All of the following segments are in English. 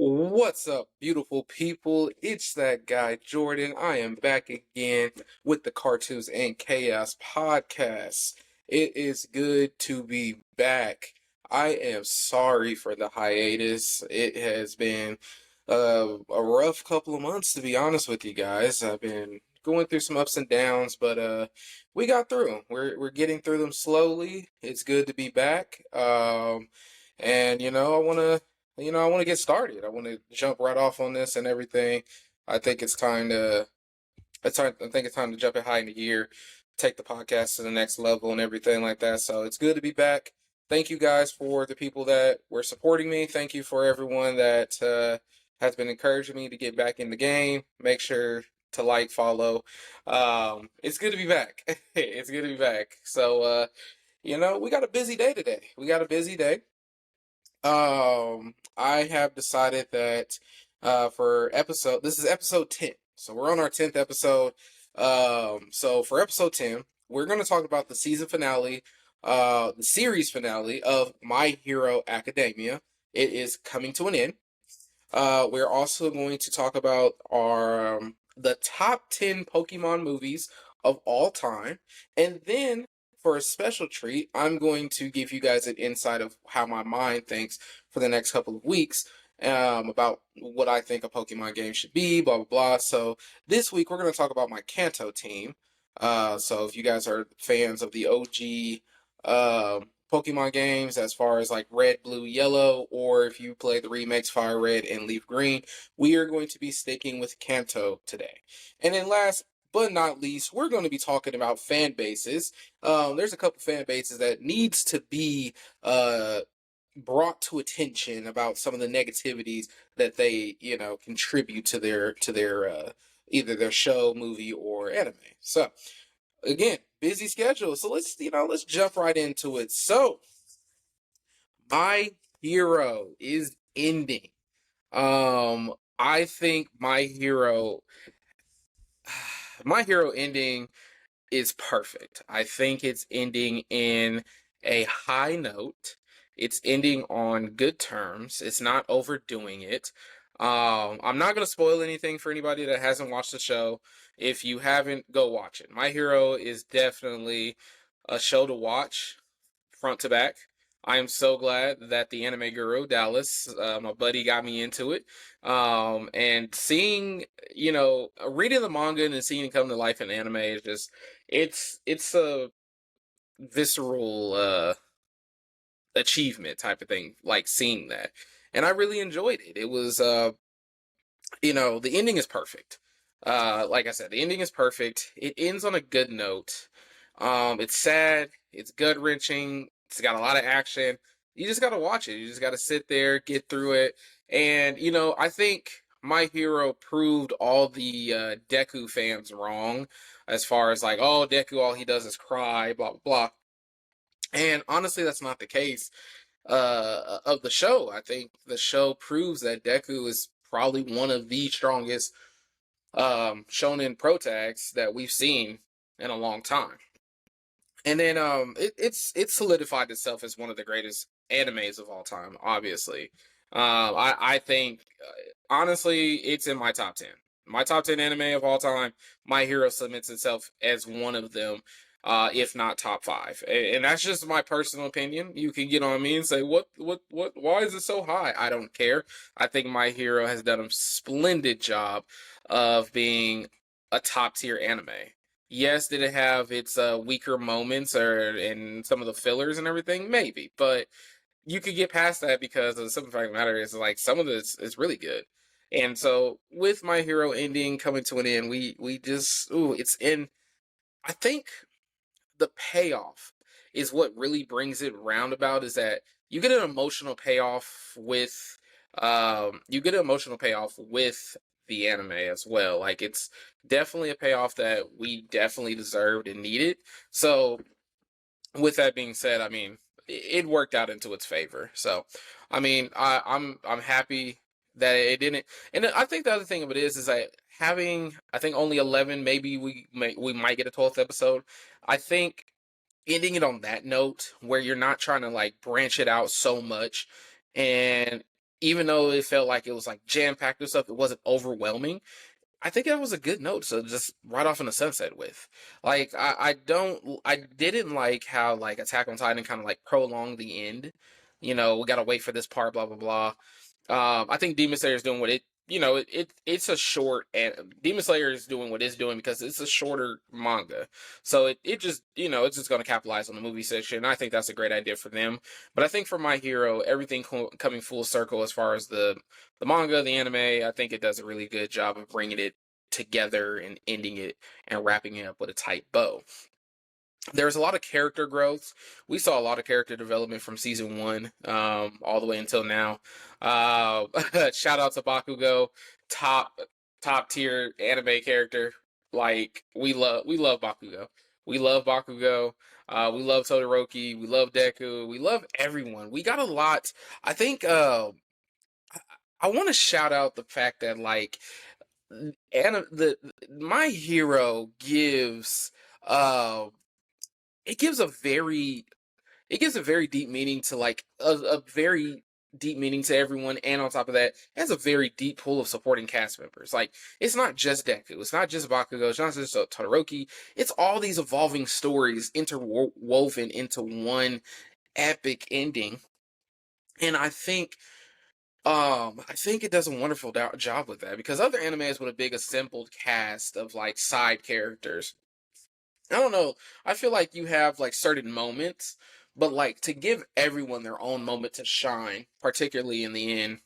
What's up, beautiful people? It's that guy, Jordan. I am back again with the Cartoons and Chaos podcast. It is good to be back. I am sorry for the hiatus. It has been a rough couple of months, to be honest with you guys. I've been going through some ups and downs, but we got through. We're getting through them slowly. It's good to be back. And I want to get started. I want to jump right off on this and everything. I think it's time to I think it's time to jump it high in the gear, take the podcast to the next level and everything like that. So it's good to be back. Thank you guys for the people that were supporting me. Thank you for everyone that has been encouraging me to get back in the game. Make sure to like, follow. It's good to be back. It's good to be back. So we got a busy day today. We got a busy day. I have decided that this is episode 10. So we're on our 10th episode. So for episode 10, we're going to talk about the season finale, the series finale of My Hero Academia. It is coming to an end. We're also going to talk about the top 10 Pokemon movies of all time. And then for a special treat, I'm going to give you guys an insight of how my mind thinks for the next couple of weeks about what I think a Pokemon game should be, blah, blah, blah. So this week, we're going to talk about my Kanto team. So if you guys are fans of the OG Pokemon games, as far as like Red, Blue, Yellow, or if you play the remakes Fire Red and Leaf Green, we are going to be sticking with Kanto today. And then last but not least, we're going to be talking about fan bases. There's a couple fan bases that needs to be brought to attention about some of the negativities that they, contribute to their either their show, movie, or anime. So again, busy schedule. So let's jump right into it. So My Hero is ending. I think My Hero ending is perfect. I think it's ending in a high note. It's ending on good terms. It's not overdoing it. I'm not going to spoil anything for anybody that hasn't watched the show. If you haven't, go watch it. My Hero is definitely a show to watch front to back. I am so glad that the anime guru, Dallas, my buddy, got me into it. And seeing, reading the manga and seeing it come to life in anime is just, it's a visceral achievement type of thing, like seeing that. And I really enjoyed it. It was, the ending is perfect. Like I said, the ending is perfect. It ends on a good note. It's sad. It's gut wrenching. It's got a lot of action. You just got to watch it. You just got to sit there, get through it. And, I think My Hero proved all the Deku fans wrong as far as like, oh, Deku, all he does is cry, blah, blah, blah. And honestly, that's not the case of the show. I think the show proves that Deku is probably one of the strongest shonen protags that we've seen in a long time. And then it's solidified itself as one of the greatest animes of all time, obviously. I think honestly it's in my top 10. My top 10 anime of all time, My Hero submits itself as one of them, if not top 5. And that's just my personal opinion. You can get on me and say, what, why is it so high? I don't care. I think My Hero has done a splendid job of being a top tier anime. Yes, did it have its weaker moments or in some of the fillers and everything? Maybe, but you could get past that because the simple fact of the matter is like some of this is really good. And so with My Hero ending coming to an end, we just it's in. I think the payoff is what really brings it roundabout. Is that you get an emotional payoff with the anime as well. Like it's definitely a payoff that we definitely deserved and needed. So with that being said, I mean, it worked out into its favor. So, I mean, I'm happy that it didn't. And I think the other thing of it is that I think only 11, maybe we might get a 12th episode. I think ending it on that note where you're not trying to like branch it out so much and even though it felt like it was like jam packed with stuff, it wasn't overwhelming. I think that was a good note to just right off in the sunset with. Like I didn't like how like Attack on Titan kind of like prolonged the end. We gotta wait for this part, blah blah blah. I think Demon Slayer is doing what it's a short, and Demon Slayer is doing what it's doing because it's a shorter manga. So it just, it's just going to capitalize on the movie section. And I think that's a great idea for them. But I think for My Hero, everything coming full circle as far as the manga, the anime, I think it does a really good job of bringing it together and ending it and wrapping it up with a tight bow. There's a lot of character growth. We saw a lot of character development from season one, all the way until now. Uh, Shout out to Bakugo, top top tier anime character. Like we love Bakugo. We love Bakugo. We love Todoroki. We love Deku. We love everyone. We got a lot. I think. I want to shout out the fact that like, the My Hero gives. Uh, it gives a very deep meaning to like a very deep meaning to everyone, and on top of that, it has a very deep pool of supporting cast members. Like, it's not just Deku, it's not just Bakugo, it's not just Todoroki. It's all these evolving stories interwoven into one epic ending, and I think it does a wonderful job with that, because other animes with a big assembled cast of like side characters, I don't know. I feel like you have like certain moments, but like to give everyone their own moment to shine, particularly in the end,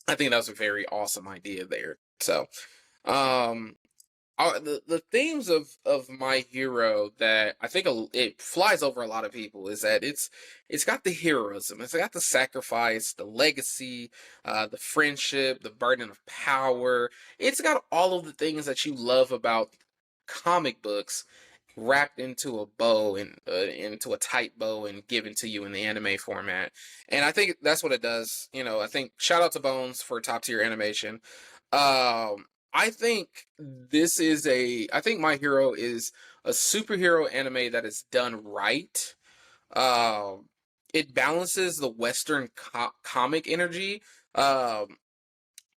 I think that was a very awesome idea there. So, um, the themes of My Hero that I think it flies over a lot of people is that it's got the heroism, it's got the sacrifice, the legacy, the friendship, the burden of power. It's got all of the things that you love about comic books wrapped into a bow and into a tight bow and given to you in the anime format. And I think that's what it does. I think shout out to Bones for top tier animation. I think I think My Hero is a superhero anime that is done right. Um, it balances the Western comic energy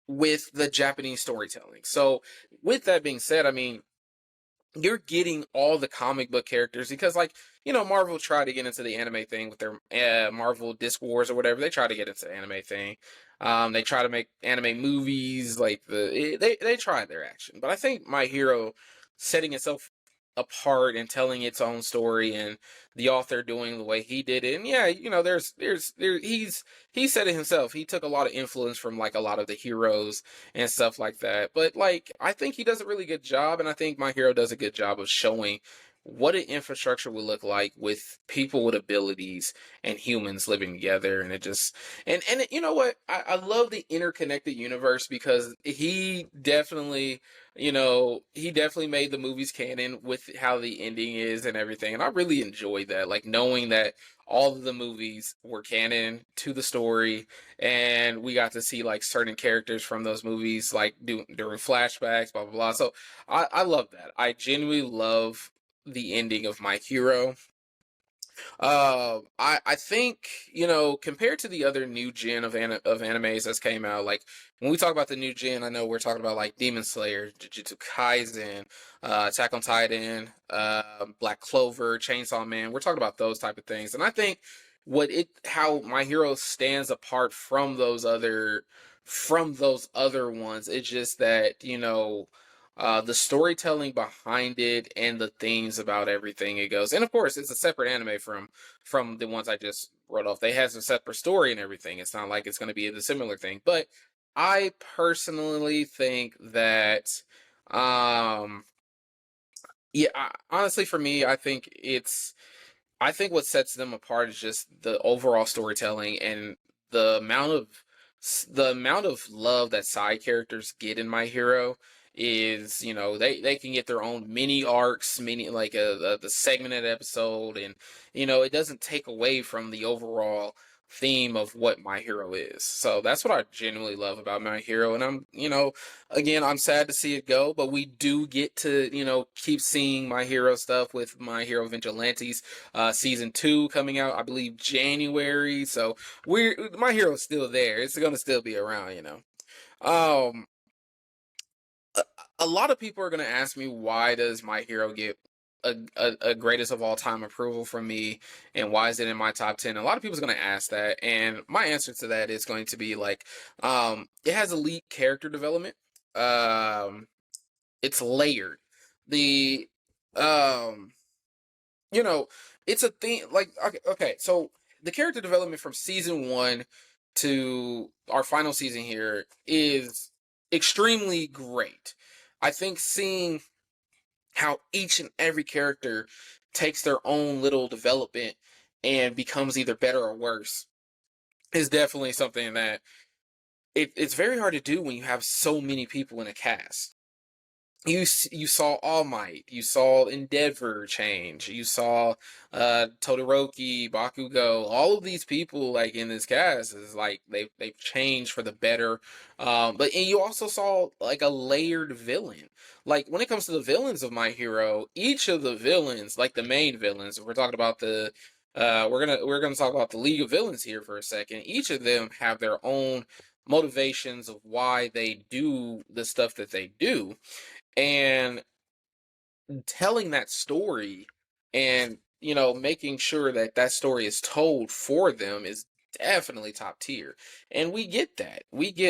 with the Japanese storytelling. So, with that being said, I mean, you're getting all the comic book characters because, like, Marvel tried to get into the anime thing with their Marvel Disc Wars or whatever. They try to get into the anime thing. They try to make anime movies, like they tried their action. But I think My Hero setting itself apart and telling its own story, and the author doing the way he did it. And yeah, he said it himself. He took a lot of influence from like a lot of the heroes and stuff like that. But like, I think he does a really good job, and I think My Hero does a good job of showing what an infrastructure would look like with people with abilities and humans living together. And it just, and you know what, I love the interconnected universe, because he definitely made the movies canon with how the ending is and everything, and I really enjoyed that, like knowing that all of the movies were canon to the story, and we got to see like certain characters from those movies like during flashbacks, blah blah blah. So I love that. I genuinely love the ending of My Hero. I think, compared to the other new gen of animes that's came out, like when we talk about the new gen, I know we're talking about like Demon Slayer, Jujutsu Kaisen, Attack on Titan, Black Clover, Chainsaw Man. We're talking about those type of things, and I think how My Hero stands apart from those other ones. It's just that, the storytelling behind it and the themes about everything it goes. And of course, it's a separate anime from the ones I just wrote off. They has a separate story and everything. It's not like it's going to be a similar thing. But I personally think that, um, yeah, honestly, for me, I think what sets them apart is just the overall storytelling and the amount of the amount of love that side characters get in My Hero is, they can get their own mini arcs, mini like the segmented episode, and it doesn't take away from the overall theme of what My Hero is. So that's what I genuinely love about My Hero. And I'm, again, I'm sad to see it go, but we do get to, keep seeing My Hero stuff with My Hero Vigilantes, season 2 coming out, I believe January. So My Hero's still there. It's going to still be around. Um, a, a lot of people are going to ask me, why does My Hero get a greatest of all time approval from me, and why is it in my top 10? A lot of people's going to ask that, and my answer to that is going to be like, it has elite character development. um it's layered. The um you know it's a thing, like, okay, so the character development from season 1 to our final season here is extremely great. I think seeing how each and every character takes their own little development and becomes either better or worse is definitely something that it's very hard to do when you have so many people in a cast. You saw All Might, you saw Endeavor change, you saw Todoroki, Bakugo, all of these people like in this cast is like they've changed for the better. And you also saw like a layered villain. Like when it comes to the villains of My Hero, each of the villains, like the main villains, if we're talking about the we're gonna talk about the League of Villains here for a second. Each of them have their own motivations of why they do the stuff that they do, and telling that story and making sure that that story is told for them is definitely top tier. And we get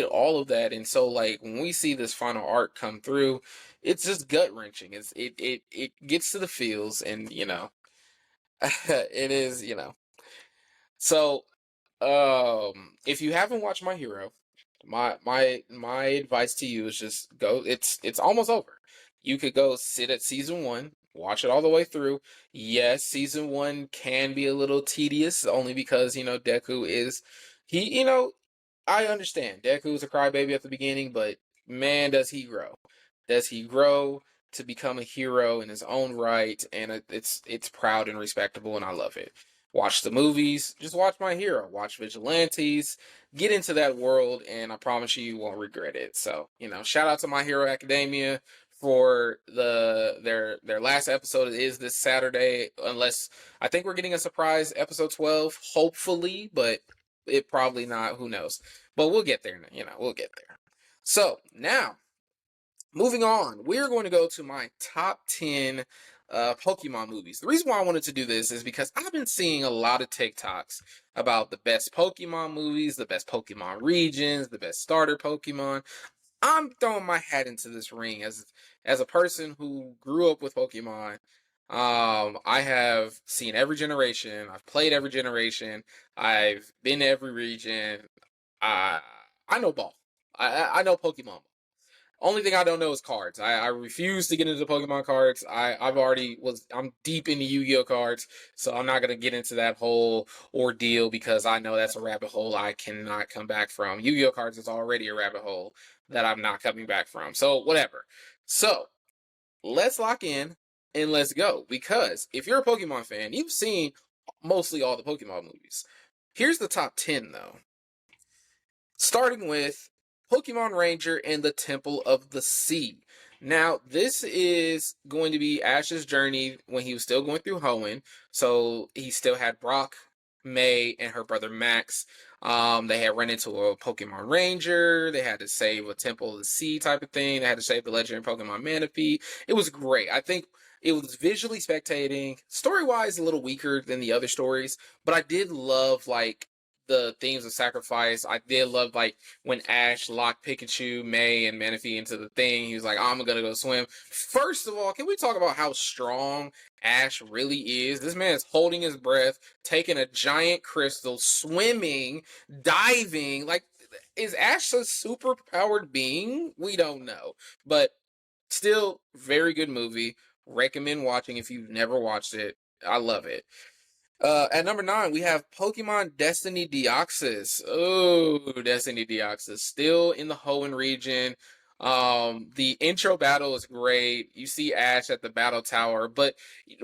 all of that. And so like when we see this final arc come through, it's just gut wrenching. It gets to the feels, and it is. So if you haven't watched My Hero, my advice to you is just go. It's almost over. You could go sit at season 1, watch it all the way through. Yes, season 1 can be a little tedious, only because Deku is he. I understand Deku's a crybaby at the beginning, but man, does he grow? Does he grow to become a hero in his own right? And it's proud and respectable, and I love it. Watch the movies. Just watch My Hero. Watch Vigilantes. Get into that world, and I promise you won't regret it. So, shout out to My Hero Academia for their last episode is this Saturday. Unless I think we're getting a surprise episode 12, hopefully, but it probably not. Who knows? But we'll get there. We'll get there. So now, moving on, we're going to go to my top 10 Pokemon movies. The reason why I wanted to do this is because I've been seeing a lot of TikToks about the best Pokemon movies, the best Pokemon regions, the best starter Pokemon. I'm throwing my hat into this ring as a person who grew up with Pokemon. I have seen every generation. I've played every generation. I've been to every region. I I know ball. I know Pokemon. Only thing I don't know is cards. I refuse to get into Pokemon cards. I'm deep into Yu-Gi-Oh cards, so I'm not gonna get into that whole ordeal because I know that's a rabbit hole I cannot come back from. Yu-Gi-Oh cards is already a rabbit hole that I'm not coming back from. So whatever. So let's lock in and let's go. Because if you're a Pokemon fan, you've seen mostly all the Pokemon movies. Here's the top 10 though. Starting with Pokemon Ranger and the Temple of the Sea. Now, this is going to be Ash's journey when he was still going through Hoenn. So he still had Brock, May, and her brother Max. They had run into a Pokemon Ranger. They had to save a Temple of the Sea type of thing. They had to save the legendary Pokemon Manaphy. It was great. I think it was visually spectating. Story-wise, a little weaker than the other stories, but I did love like the themes of sacrifice. I did love like when Ash locked Pikachu, May, and Manaphy into the thing. He was like, I'm gonna go swim. First of all, can we talk about how strong Ash really is? This man is holding his breath, taking a giant crystal, swimming, diving. Like, is Ash a super powered being? We don't know. But still, very good movie. Recommend watching if you've never watched it. I love it. At number 9, we have Pokemon Destiny Deoxys. Oh, Destiny Deoxys. Still in the Hoenn region. The intro battle is great. You see Ash at the battle tower, but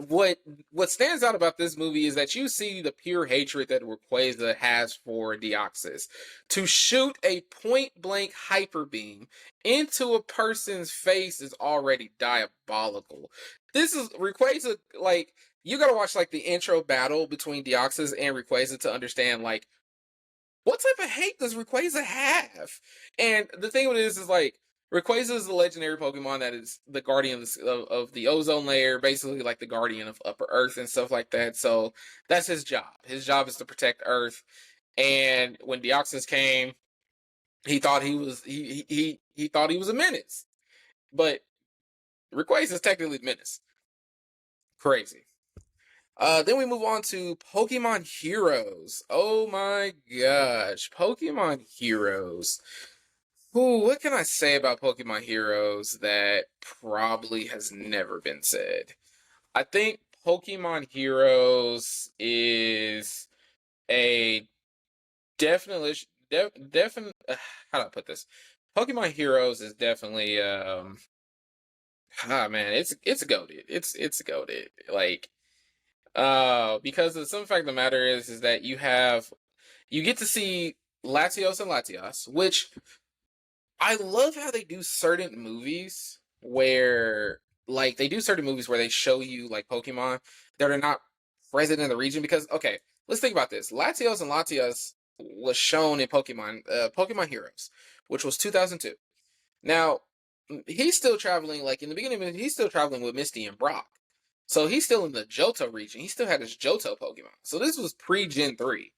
what what stands out about this movie is that you see the pure hatred that Rayquaza has for Deoxys. To shoot a point blank hyper beam into a person's face is already diabolical. This is Rayquaza, like, you gotta watch like the intro battle between Deoxys and Rayquaza to understand like what type of hate does Rayquaza have? And the thing with it is like Rayquaza is the legendary Pokemon that is the guardian of the ozone layer, basically like the guardian of Upper Earth and stuff like that. So that's his job. His job is to protect Earth. And when Deoxys came, he thought he thought he was a menace, but Rayquaza is technically a menace. Crazy. Then we move on to Pokemon Heroes. Oh my gosh, Pokemon Heroes. Ooh, what can I say about Pokemon Heroes that probably has never been said? I think Pokemon Heroes is a definitely definite. How do I put this? Pokemon Heroes is definitely man, it's goated. It's goated. Like because the simple fact of the matter is that you get to see Latios and Latias, which I love how they do certain movies where like they do certain movies where they show you like Pokemon that are not present in the region because okay, let's think about this. Latios and Latias was shown in Pokemon Heroes, which was 2002. Now, he's still traveling like in the beginning he's still traveling with Misty and Brock. So he's still in the Johto region. He still had his Johto Pokemon. So this was pre-Gen 3.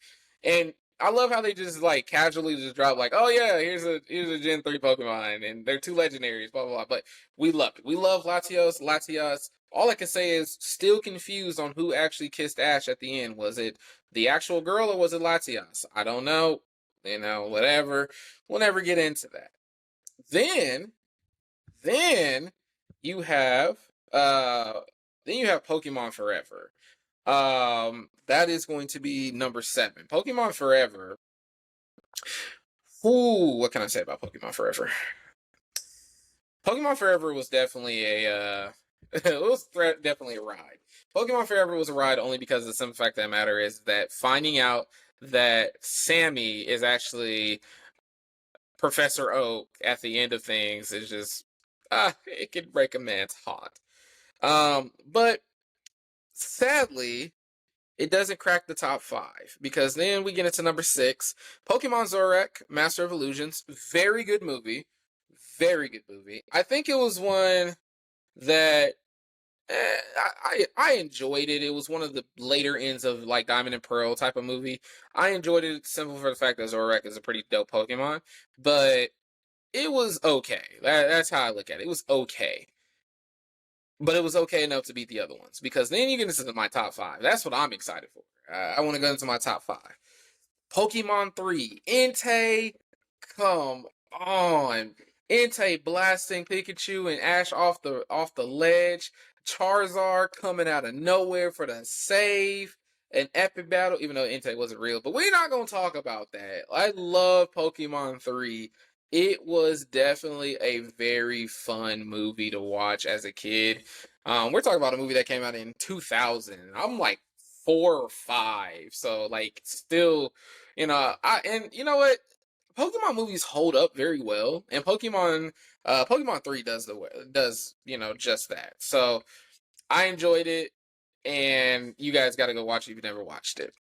And I love how they just like casually just drop like, oh yeah, here's a Gen 3 Pokemon and they're two legendaries, blah blah blah. But we love it. We love Latios, Latias. All I can say is still confused on who actually kissed Ash at the end. Was it the actual girl or was it Latias? I don't know. You know, whatever. We'll never get into that. Then then you have uh then you have Pokemon Forever. That is going to be number 7. Pokemon Forever. Ooh, what can I say about Pokemon Forever? Pokemon Forever was definitely a it was definitely a ride. Pokemon Forever was a ride only because the simple fact of the matter is that finding out that Sammy is actually Professor Oak at the end of things is just it can break a man's heart. But sadly, it doesn't crack the top 5 because then we get into number 6, Pokemon Zorak, Master of Illusions. Very good movie, very good movie. I think it was one that I enjoyed it. It was one of the later ends of like Diamond and Pearl type of movie. I enjoyed it simple for the fact that Zorak is a pretty dope Pokemon, but it was okay. That's how I look at it. It was okay. But it was okay enough to beat the other ones because then you get into my top 5. That's what I'm excited for. I want to go into my top 5. Pokemon 3, Entei, come on. Entei blasting Pikachu and Ash off the ledge. Charizard coming out of nowhere for the save. An epic battle, even though Entei wasn't real. But we're not going to talk about that. I love Pokemon 3. It was definitely a very fun movie to watch as a kid. We're talking about a movie that came out in 2000. I'm like 4 or 5, so like still, and you know what? Pokemon movies hold up very well, and Pokemon 3 does just that. So I enjoyed it, and you guys got to go watch it if you've never watched it.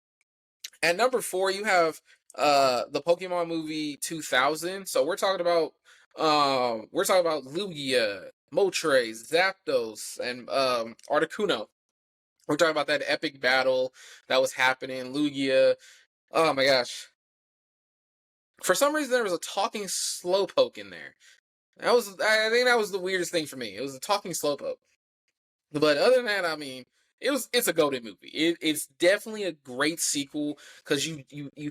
At number 4, you have the Pokemon movie 2000. So we're talking about Lugia, Moltres, Zapdos, and Articuno. We're talking about that epic battle that was happening. Lugia. Oh my gosh. For some reason, there was a talking Slowpoke in there. I think that was the weirdest thing for me. It was a talking Slowpoke. But other than that, I mean, it's a goated movie. It's definitely a great sequel because you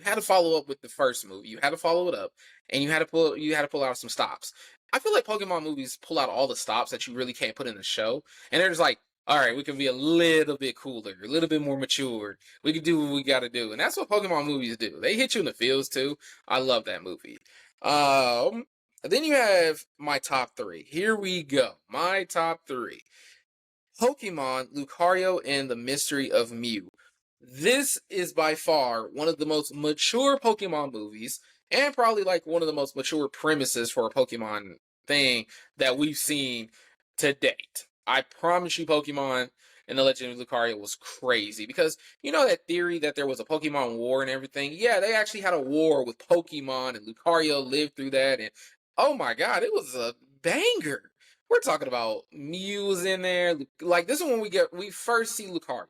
had to follow up with the first movie. You had to follow it up, and you had to pull out some stops. I feel like Pokemon movies pull out all the stops that you really can't put in the show, and they're just like, all right, we can be a little bit cooler, a little bit more matured. We can do what we got to do, and that's what Pokemon movies do. They hit you in the feels too. I love that movie. Um, Then you have my top three. Here we go. My top three. Pokemon, Lucario, and the Mystery of Mew. This is by far one of the most mature Pokemon movies, and probably like one of the most mature premises for a Pokemon thing that we've seen to date. I promise you, Pokemon and the Legend of Lucario was crazy because you know that theory that there was a Pokemon War and everything? Yeah, they actually had a war with Pokemon, and Lucario lived through that, and oh my god, it was a banger. We're talking about Mew's in there. Like this is when we first see Lucario.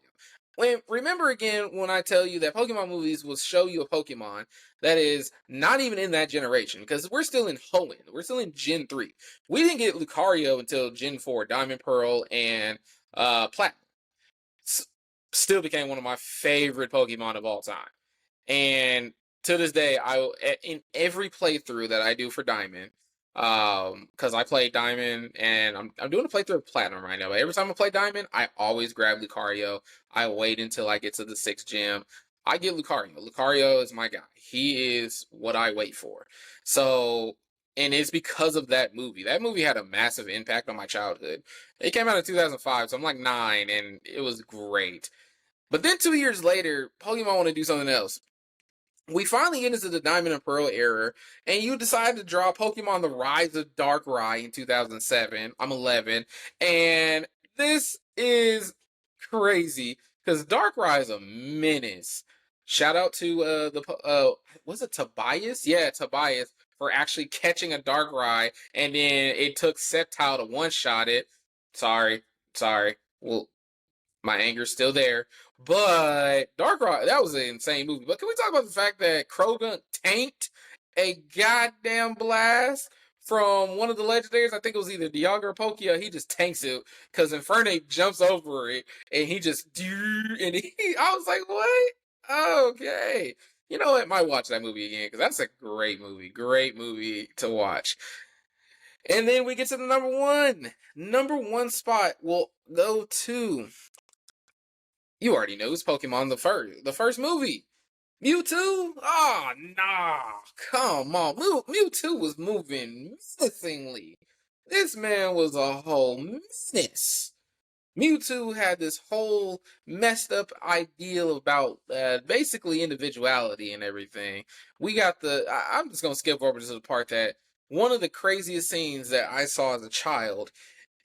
Remember again when I tell you that Pokemon movies will show you a Pokemon that is not even in that generation because we're still in Hoenn. We're still in Gen 3. We didn't get Lucario until Gen 4, Diamond Pearl and Platinum. Still became one of my favorite Pokemon of all time. And to this day, in every playthrough that I do for Diamond, because I play Diamond and I'm doing a playthrough of Platinum right now. But every time I play Diamond, I always grab Lucario. I wait until I get to the 6th gym. I get Lucario. Lucario is my guy. He is what I wait for. So, and it's because of that movie. That movie had a massive impact on my childhood. It came out in 2005, so I'm like 9, and it was great. But then 2 years later, Pokemon want to do something else. We finally get into the Diamond and Pearl era, and you decide to draw Pokemon The Rise of Darkrai in 2007. I'm 11, and this is crazy because Darkrai is a menace. Shout out to was it Tobias? Yeah, Tobias for actually catching a Darkrai, and then it took Sceptile to one-shot it. Sorry. Well, my anger's still there. But Darkrai, that was an insane movie. But can we talk about the fact that Krogan tanked a goddamn blast from one of the legendaries? I think it was either Dialga or Pokia. He just tanks it because Infernape jumps over it and he just I was like, what? Okay. You know what? Might watch that movie again because that's a great movie. Great movie to watch. And then we get to the number one. Number one spot will go to, you already know, it's Pokemon the first movie. Mewtwo? Oh, nah. Come on. Mewtwo was moving menacingly. This man was a whole menace. Mewtwo had this whole messed up ideal about basically individuality and everything. We got I'm just going to skip over to the part that one of the craziest scenes that I saw as a child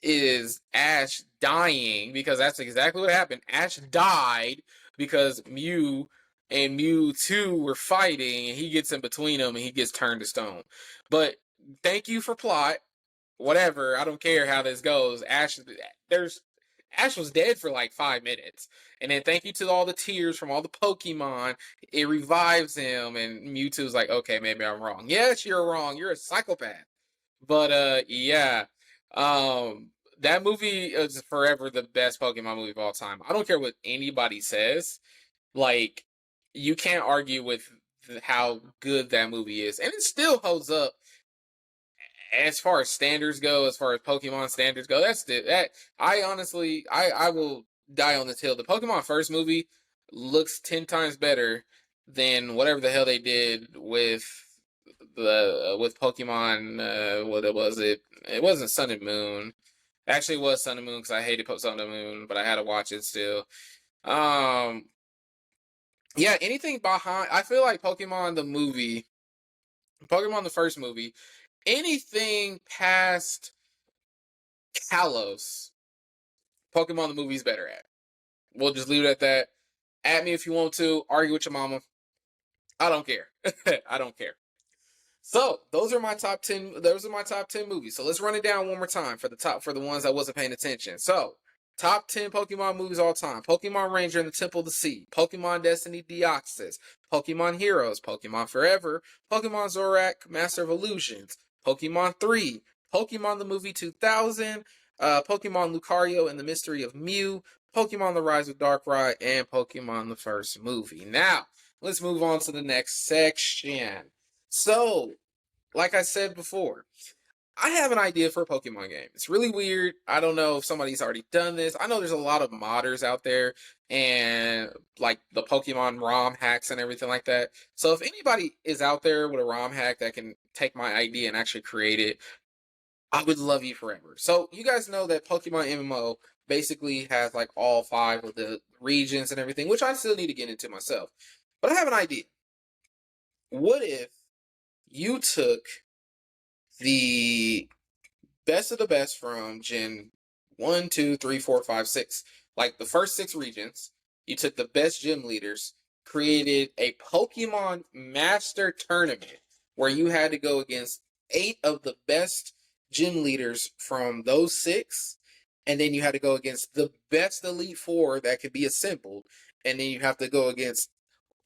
is Ash dying, because that's exactly what happened. Ash died because Mew and Mewtwo were fighting, and he gets in between them, and he gets turned to stone. But thank you for plot. Whatever, I don't care how this goes. Ash was dead for like 5 minutes. And then thank you to all the tears from all the Pokemon. It revives him, and Mewtwo's like, okay, maybe I'm wrong. Yes, you're wrong. You're a psychopath. But yeah. That movie is forever the best Pokemon movie of all time. I don't care what anybody says. Like, you can't argue with how good that movie is. And it still holds up as far as standards go, as far as Pokemon standards go. I honestly, I will die on this hill. The Pokemon first movie looks 10 times better than whatever the hell they did with with Pokemon. What was it? It wasn't Sun and Moon. Actually, it was Sun and Moon because I hated Sun and Moon, but I had to watch it still. Yeah, anything behind. I feel like Pokemon the movie, Pokemon the first movie, anything past Kalos, Pokemon the movie's better at. We'll just leave it at that. At me if you want to. Argue with your mama. I don't care. I don't care. So those are my top 10. Those are my top 10 movies. So let's run it down one more time for the ones that wasn't paying attention. So top 10 Pokemon movies all time: Pokemon Ranger and the Temple of the Sea, Pokemon Destiny Deoxys, Pokemon Heroes, Pokemon Forever, Pokemon Zorak, Master of Illusions, Pokemon 3, Pokemon the Movie 2000, Pokemon Lucario and the Mystery of Mew, Pokemon The Rise of Darkrai, and Pokemon the First Movie. Now let's move on to the next section. So, like I said before, I have an idea for a Pokemon game. It's really weird. I don't know if somebody's already done this. I know there's a lot of modders out there and like the Pokemon ROM hacks and everything like that. So if anybody is out there with a ROM hack that can take my idea and actually create it, I would love you forever. So you guys know that Pokemon MMO basically has like all 5 of the regions and everything, which I still need to get into myself. But I have an idea. What if you took the best of the best from Gen 1, 2, 3, 4, 5, 6, like the first 6 regions, you took the best gym leaders, created a Pokemon Master Tournament where you had to go against 8 of the best gym leaders from those 6, and then you had to go against the best Elite Four that could be assembled, and then you have to go against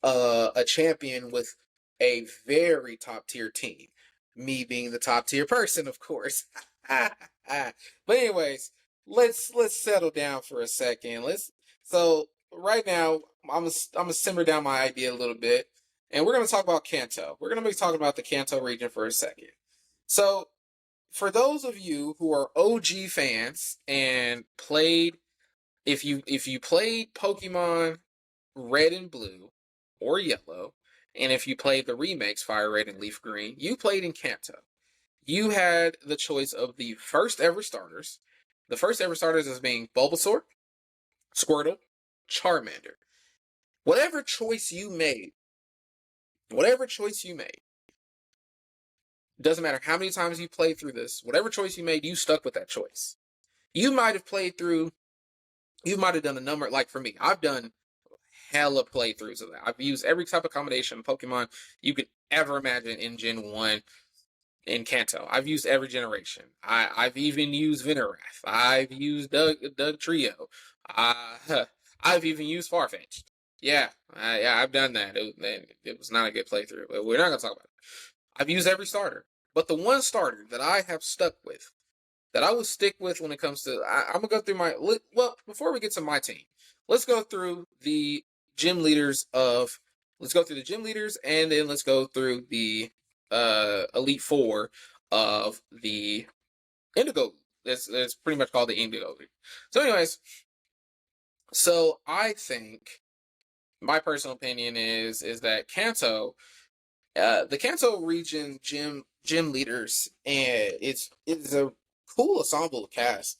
a champion with a very top tier team. Me being the top tier person, of course. But anyways, let's settle down for a second. So right now I'm gonna simmer down my idea a little bit, and we're gonna talk about Kanto. We're gonna be talking about the Kanto region for a second. So for those of you who are OG fans and played, if you played Pokemon Red and Blue or Yellow, and if you played the remakes Fire Red and Leaf Green, you played in Kanto. You had the choice of the first ever starters. The first ever starters as being Bulbasaur, Squirtle, Charmander. Whatever choice you made, doesn't matter how many times you played through this, whatever choice you made, you stuck with that choice. You might have done a number, like for me, I've done hella playthroughs of that. I've used every type of combination of Pokemon you could ever imagine in Gen 1 in Kanto. I've used every generation. I've even used Venorath. I've used Doug Trio. I've even used Farfetch'd. Yeah, I've done that. It was not a good playthrough, but we're not going to talk about it. I've used every starter. But the one starter that I have stuck with, that I will stick with when it comes to, I'm going to go through well, before we get to my team, let's go through the gym leaders and then let's go through the Elite Four of the Indigo. It's pretty much called the Indigo League. So anyways, so I think my personal opinion is that Kanto, the Kanto region gym leaders, and it's a cool ensemble cast.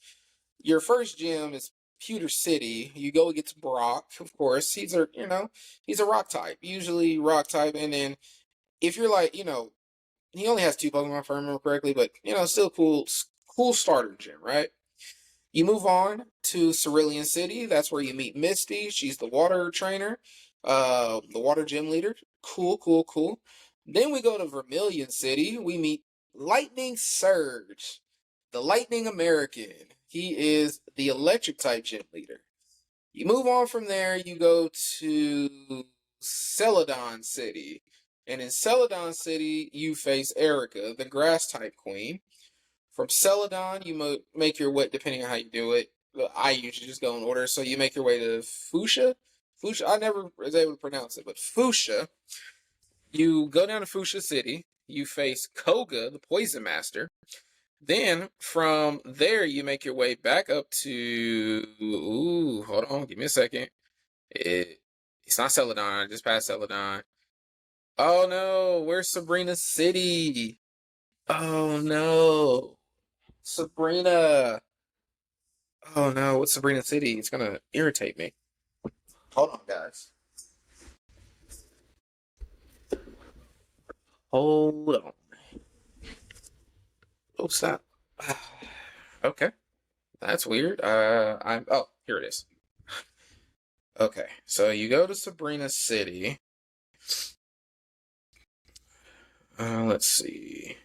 Your first gym is Pewter City. You go against Brock, of course. He's a rock type, usually rock type. And then if you're like, he only has 2 Pokemon if I remember correctly, but still cool starter gym, right? You move on to Cerulean City. That's where you meet Misty. She's the water trainer, the water gym leader. Cool, cool, cool. Then we go to Vermilion City. We meet Lightning Surge, the Lightning American. He is the electric type gym leader. You move on from there, you go to Celadon City. And in Celadon City, you face Erica, the grass type queen. From Celadon, you make your way, depending on how you do it. I usually just go in order. So you make your way to Fuchsia. I never was able to pronounce it, but Fuchsia. You go down to Fuchsia City. You face Koga, the Poison Master. Then from there, you make your way back up to. Ooh, hold on, give me a second. It's not Celadon. I just passed Celadon. Oh no, where's Sabrina City? Oh no, Sabrina. Oh no, what's Sabrina City? It's gonna irritate me. Hold on, guys. Hold on. Oh, stop. Okay, that's weird. Oh, here it is. Okay, so you go to Sabrina City. Let's see.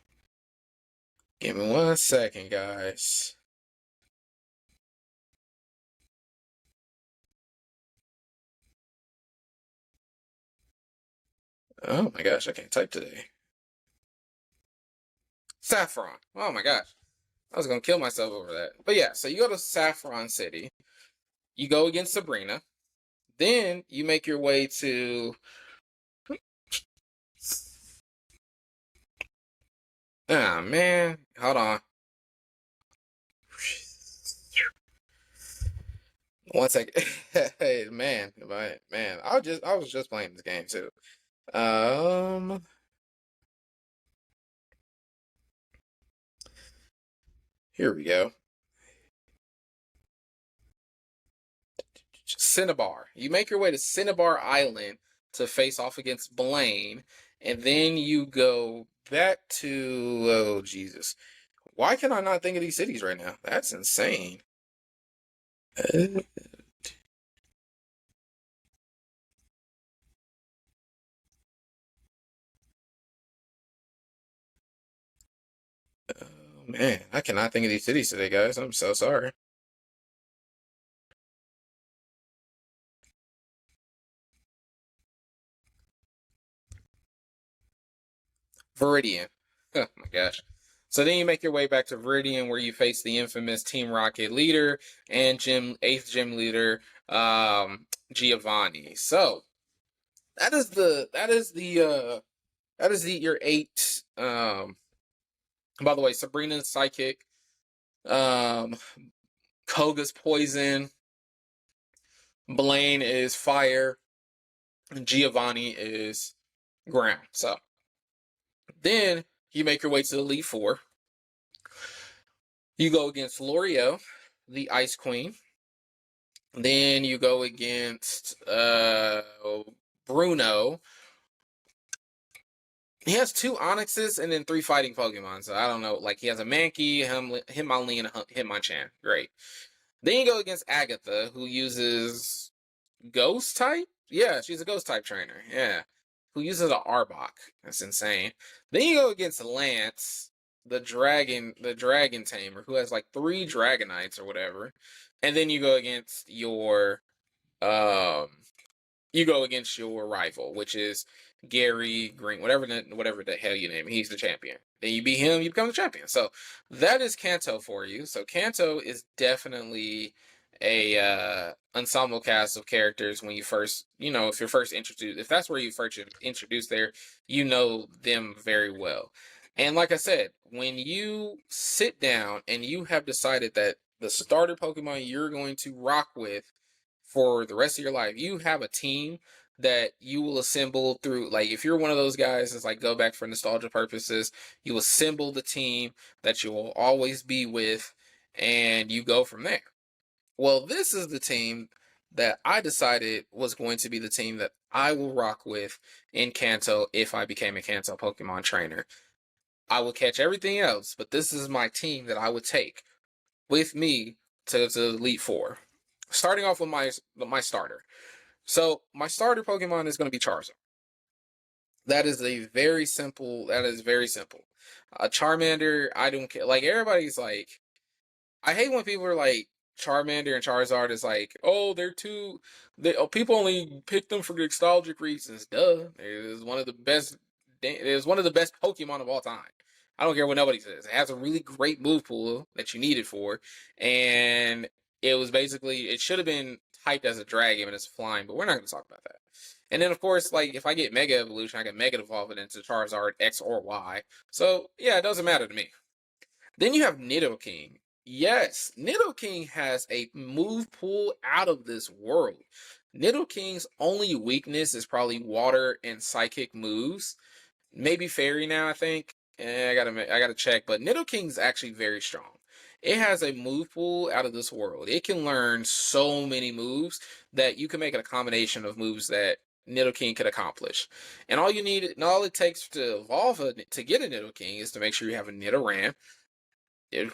Give me 1 second, guys. Oh my gosh, I can't type today. Saffron. Oh my gosh. I was gonna kill myself over that. But yeah, so you go to Saffron City. You go against Sabrina. Then you make your way to. Ah man, hold on. 1 second. Hey man, I was just playing this game too. Um, Here we go. Cinnabar. You make your way to Cinnabar Island to face off against Blaine, and then you go back to, oh Jesus, why can I not think of these cities right now? That's insane. Oh man, I cannot think of these cities today, guys. I'm so sorry. Viridian. Oh my gosh. So then you make your way back to Viridian, where you face the infamous Team Rocket leader and eighth gym leader, Giovanni. So that is the your eight. By the way, Sabrina's psychic, um, Koga's poison, Blaine is fire, and Giovanni is ground. So then you make your way to the Elite Four. You go against L'Oreal, the Ice Queen. Then you go against Bruno. He has 2 Onyxes and then 3 fighting Pokemon. So I don't know. Like, he has a Mankey, Hitmonlee, and a Hitmonchan. Great. Then you go against Agatha, who uses Ghost type? Yeah, she's a Ghost type trainer. Yeah. Who uses an Arbok. That's insane. Then you go against Lance, the dragon tamer, who has like 3 Dragonites or whatever. And then um you go against your rival, which is Gary Green, whatever the hell you name him. He's the champion. Then you beat him, you become the champion. So that is Kanto for you. So Kanto is definitely a ensemble cast of characters when you first, if you're first introduced, if that's where you first introduced there, you know them very well. And like I said, when you sit down and you have decided that the starter Pokemon you're going to rock with for the rest of your life, you have a team that you will assemble through, like, if you're one of those guys that's like, go back for nostalgia purposes, you assemble the team that you will always be with, and you go from there. Well, this is the team that I decided was going to be the team that I will rock with in Kanto if I became a Kanto Pokemon trainer. I will catch everything else, but this is my team that I would take with me to Elite Four. Starting off with my starter. So my starter Pokemon is going to be Charizard. That is very simple. A Charmander, I don't care. Like, everybody's like, I hate when people are like, Charmander and Charizard is like, oh, people only pick them for nostalgic reasons. Duh. It is one of the best Pokemon of all time. I don't care what nobody says. It has a really great move pool that you need it for. And it should have been typed as a dragon and it's flying, but we're not going to talk about that. And then, of course, like, if I get Mega Evolution, I can Mega Evolve it into Charizard X or Y. So, yeah, it doesn't matter to me. Then you have Nidoking. Yes, Nidoking has a move pool out of this world. Nidoking's only weakness is probably water and psychic moves. Maybe fairy now, I think. I gotta check, but Nidoking's actually very strong. It has a move pool out of this world. It can learn so many moves that you can make it a combination of moves that Nidoking could accomplish. And all it takes to to get a Nidoking is to make sure you have a Nidoran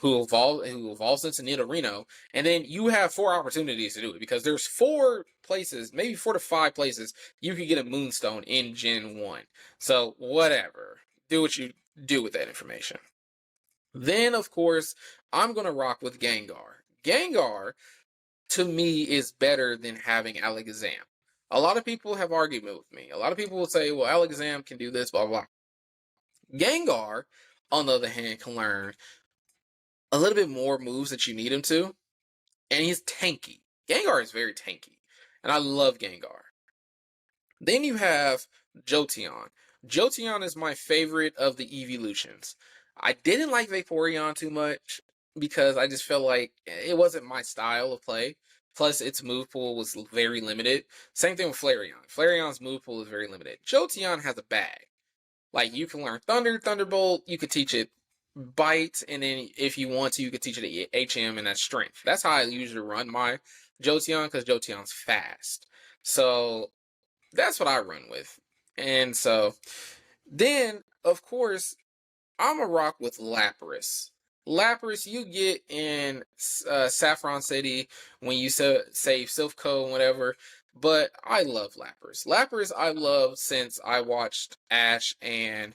who evolves into Nidorino, and then you have 4 opportunities to do it, because there's 4 places, maybe 4 to 5 places you could get a Moonstone in Gen 1. So whatever, do what you do with that information. Then, of course, I'm gonna rock with Gengar. Gengar, to me, is better than having Alakazam. A lot of people have argued with me. A lot of people will say, well, Alakazam can do this, blah blah blah. Gengar, on the other hand, can learn a little bit more moves that you need him to, and he's tanky. Gengar is very tanky, and I love Gengar. Then you have Jolteon. Jolteon is my favorite of the evolutions. I didn't like Vaporeon too much because I just felt like it wasn't my style of play. Plus, its move pool was very limited. Same thing with Flareon. Flareon's move pool is very limited. Jolteon has a bag. Like, you can learn Thunder, Thunderbolt. You could teach it bite, and then if you want to, you could teach it HM, and that's strength. That's how I usually run my Jolteon, because Jolteon's fast. So that's what I run with. And so then, of course, I'm a rock with Lapras. Lapras you get in Saffron City when you save Silph and whatever. But I love Lapras. Lapras I love since I watched Ash and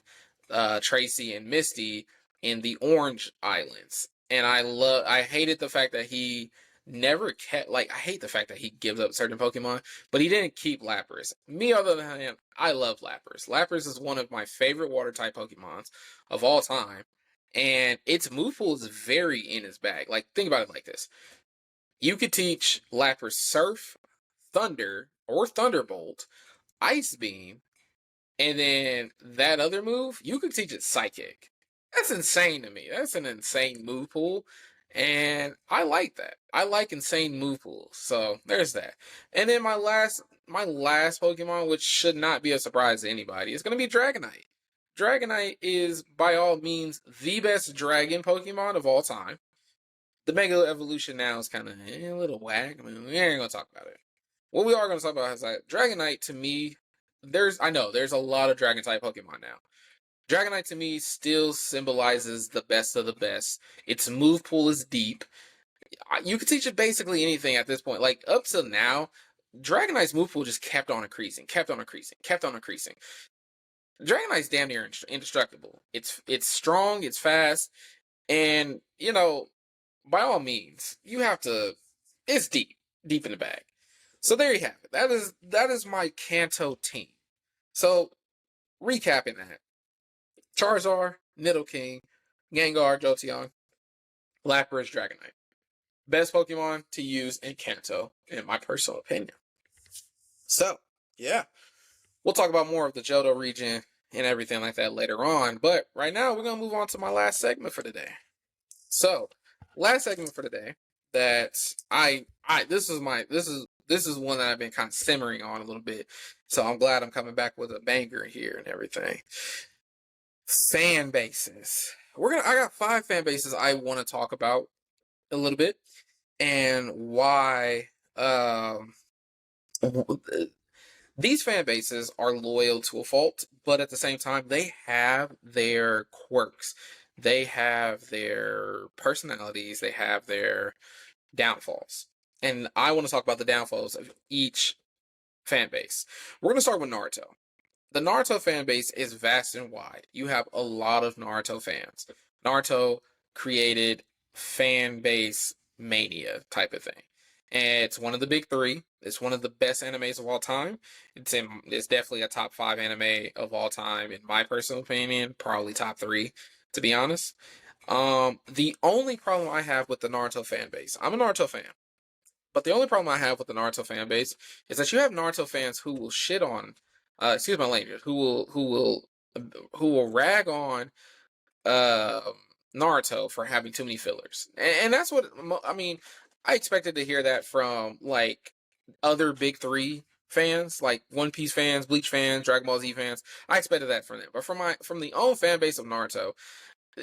Tracy and Misty in the Orange Islands. And I hated the fact that he never kept, like, I hate the fact that he gives up certain Pokemon, but he didn't keep Lapras. Me, other than him, I love Lapras. Lapras is one of my favorite water type Pokemons of all time. And its move pool is very in his bag. Like, think about it like this. You could teach Lapras Surf, Thunder, or Thunderbolt, Ice Beam, and then that other move, you could teach it Psychic. That's insane to me. That's an insane move pool. And I like that. I like insane move pools. So there's that. And then my last Pokemon, which should not be a surprise to anybody, is gonna be Dragonite. Dragonite is by all means the best dragon Pokemon of all time. The Mega Evolution now is kind of a little whack. I mean, we ain't gonna talk about it. What we are gonna talk about is that Dragonite, to me, I know there's a lot of Dragon type Pokemon now. Dragonite to me still symbolizes the best of the best. Its move pool is deep. You could teach it basically anything at this point. Like, up till now, Dragonite's move pool just kept on increasing, kept on increasing, kept on increasing. Dragonite's damn near indestructible. It's strong, it's fast, and by all means, you have to. It's deep in the bag. So there you have it. That is my Kanto team. So recapping that: Charizard, Nidoking, Gengar, Jolteon, Lapras, Dragonite. Best Pokemon to use in Kanto, in my personal opinion. So yeah, we'll talk about more of the Johto region and everything like that later on. But right now, we're gonna move on to my last segment for today. So, last segment for today that this is one that I've been kind of simmering on a little bit. So I'm glad I'm coming back with a banger here and everything. Fan bases. I got 5 fan bases I want to talk about a little bit, and why these fan bases are loyal to a fault, but at the same time, they have their quirks. They have their personalities. They have their downfalls. And I want to talk about the downfalls of each fan base. We're going to start with Naruto. The Naruto fan base is vast and wide. You have a lot of Naruto fans. Naruto created fan base mania type of thing. And it's one of the big 3. It's one of the best animes of all time. It's definitely a top 5 anime of all time, in my personal opinion. Probably top 3, to be honest. The only problem I have with the Naruto fan base, I'm a Naruto fan, but the only problem I have with the Naruto fan base is that you have Naruto fans who will shit on, excuse my language, who will rag on Naruto for having too many fillers, and that's what I mean. I expected to hear that from like other big 3 fans, like One Piece fans, Bleach fans, Dragon Ball Z fans. I expected that from them, but from the own fan base of Naruto,